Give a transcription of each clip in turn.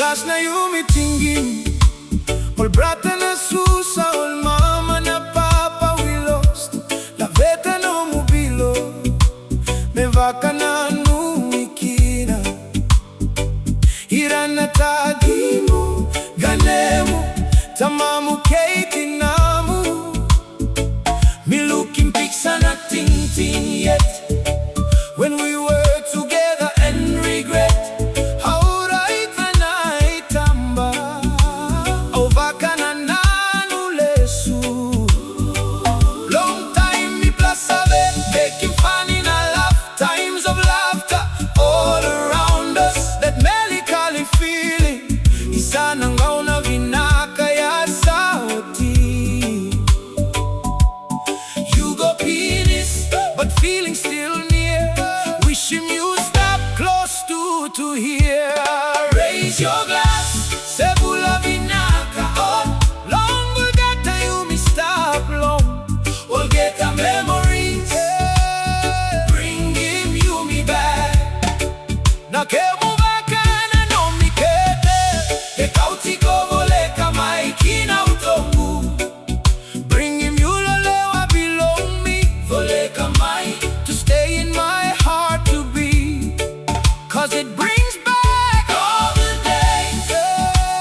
glas na yumi, tingim, brata na susa, mama na papa we lost. Laveta, Nomu Bula, vaka, nanu, kina, tacimu, ga-nemu, Tamamu, Tinamu, lukim, piksa na tingting yet. When we were together and regret, how right when I tamba, vaka na nanu lesu. Long time mipla making fun in our lifetimes of laughter all around us. That melancholy feeling, isa nangauna vinaka ya sauti. You go penis, but feeling still near. Wishing you stop close to hear. Raise your glass, say bula vinaka. Oh, long we got a yumi, stop long. We'll get a memories. Bring him yumi back. Nakemu vaka nanumi kete. Ekauti kovole kama kina utongu. Bring him lewa belong me. Vole kama to stay in my heart to be. Cause it brings back all the days.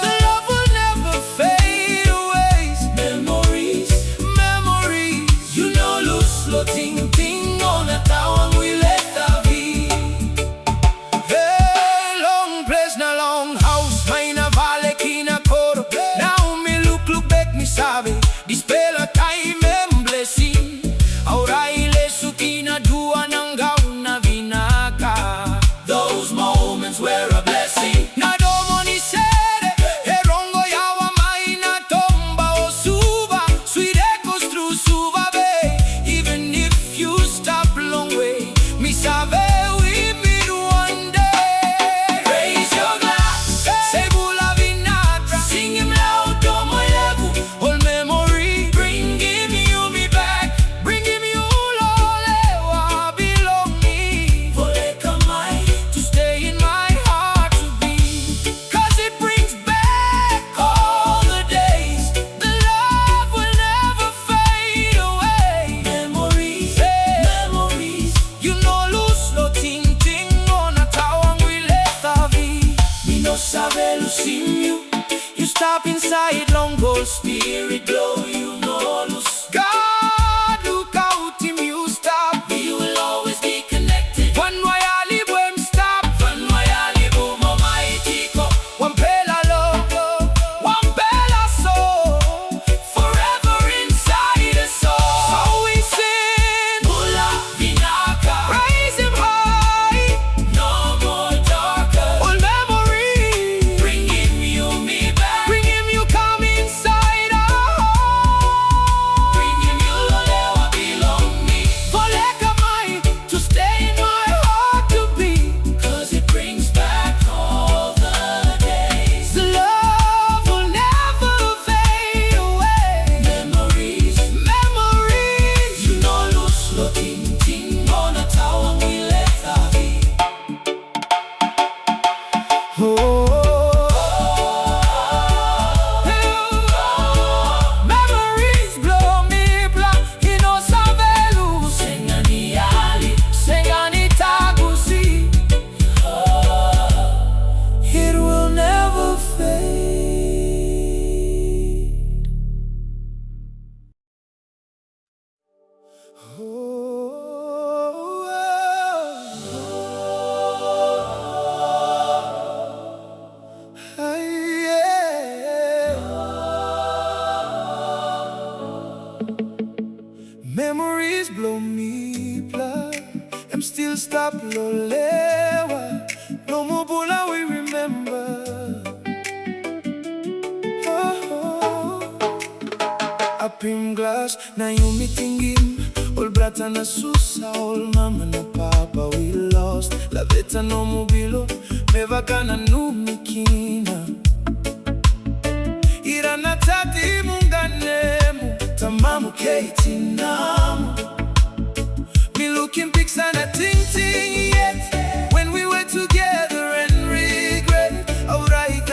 The love will never fade away. Memories, memories. You know lose lo tingting on a town we let the be. Hey, long place na long house. Maina vale kina koro. Now me look back me sabe. Dispela time and blessing. Aura ile sukina dua nangauna vinaka. Those moments were a blessing. Nadomo ni sere, erongo yawa maina tomba o suba. Sweet echoes through suba bay. Even if you stop long way, mi sabe we meet one day. Raise your glass, say bula vinaka. Sing him loud, domo levu, all memory. Bring him yumi back, bring him lewa belong me. Vole kamai to stay in my heart to be. Cause it brings back all the days. The love will never fade away. Memories, memories. You know lose lo tingting on a tower we let the be. Me no sabe lukim you. You stop inside long gold spirit glow. You know lose. God look out him you stop. We will always be connected. One way I live when stop. One way I live mo mighty ko. One pela love, one pela soul. Forever inside us all. So we sing bula vinaka. Raise him high. No more darker. All memories. Bring him yumi back. Bring him you come inside our heart. Bring him lewa belong me. Vole kamai to stay in my heart to be. Cause it brings back all the days. The love will never fade away. Memories, memories. You know lose lo tingting on a tower we let the be. Memories blow me black. He no sabelu. Sengani ali, sengani tagusi. It will never fade. Memories blow me blood. I'm still stap lo lewa. Nomu Bula we remember. Apim glas na yumi, tingim, brata na susa, mama na papa we lost. Laveta, Nomu Bula, vaka, nanumi, kina, tacimu, ga-nemu, Tamamu, Tinamu, lukim, piksa na tingting yet. When we were together and regret, right,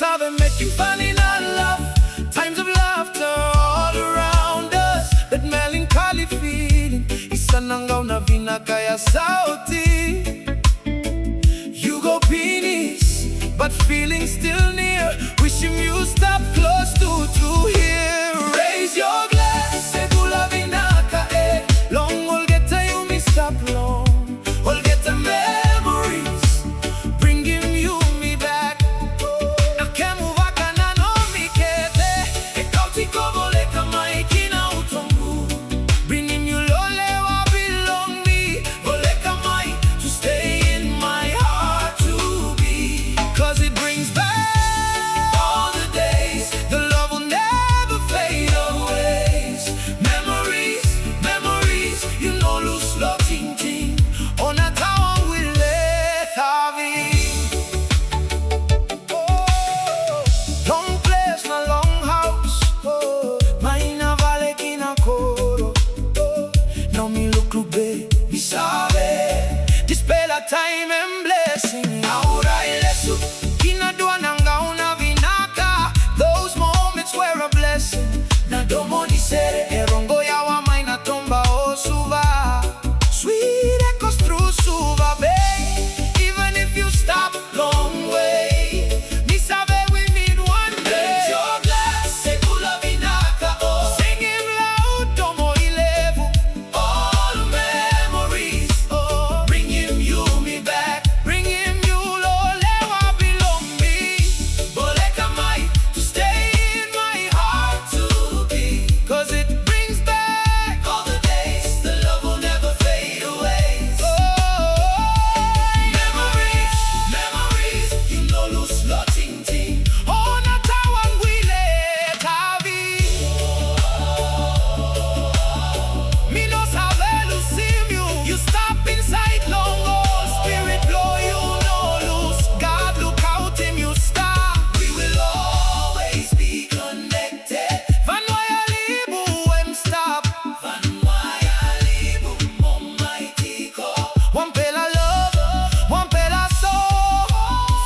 sabe, making fun in our love. Times of laughter all around us. That melancholy feeling, isa nangaw na vinaka ya sauti. You go penis, but feeling still near. Wishing you stop close to here. Raise your glass, segula vinaka, eh. Long will get a yumi, stop long. We'll get the memories, bringing yumi back. Ga-nemu, vaka, nanumi, kete. Ikautiko, boleka, kina, bringing you lewa, belong me. Boleka, to stay in my heart to be. 'Cause it brings back all the days. The love will never fade away. Memories, memories, you know, lose love, tingting. On a tower with Laveta. Oh, long place, na long house. Oh, maina vale kina koro. Oh, no mi luklube, mi sabe. Dispela time and blessing. Ahora ilesu, kina dua nanga una vinaka. Those moments were a blessing. Na domo di sere, erongo ya wa maina tomba o suva. Sweet echoes through suva bay. Even if you stop long way, mi sabe we need one day. Raise your glass, segula vinaka, oh. Sing him loud, domo ilevu. All memories, oh. Bring him yumi back, bring him you lewa, belong me. Boleka to stay in my heart to be. 'Cause it brings back all the days. The love will never fade away. Memories, memories, you know, lose lo, tingting. On a tower we let havi. Me no sabe lukim you. You stop inside long, oh. Spirit blow, you no lose. God look out him, you stop. We will always be connected. Van waya libu em stop. Van waya libu almighty God. One pela love, one pela soul.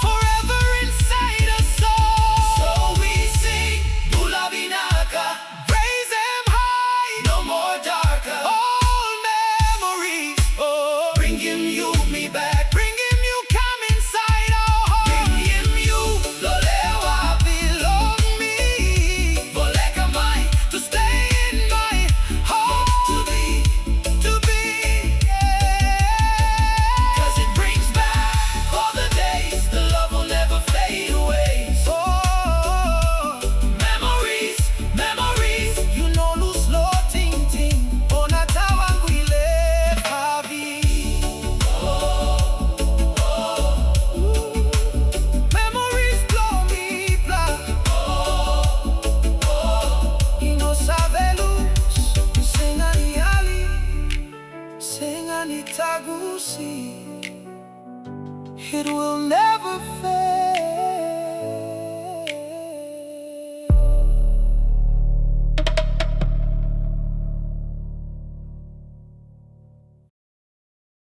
Forever inside us soul. So we sing Bula vinaka. Praise him high, no more darker. All memories, oh. Bring him yumi back, bring him you come inside our heart. Bring him you lewa, belong me. Boleka to stay in my heart to be, yeah. 'Cause it brings back all the days. The love will never fade away. Oh, memories, memories, you know, lose lo, tingting. On a tower we let havi. Memories blow me mipla. You know, sabe luz, singani ali, singani tagusi. It will never fade.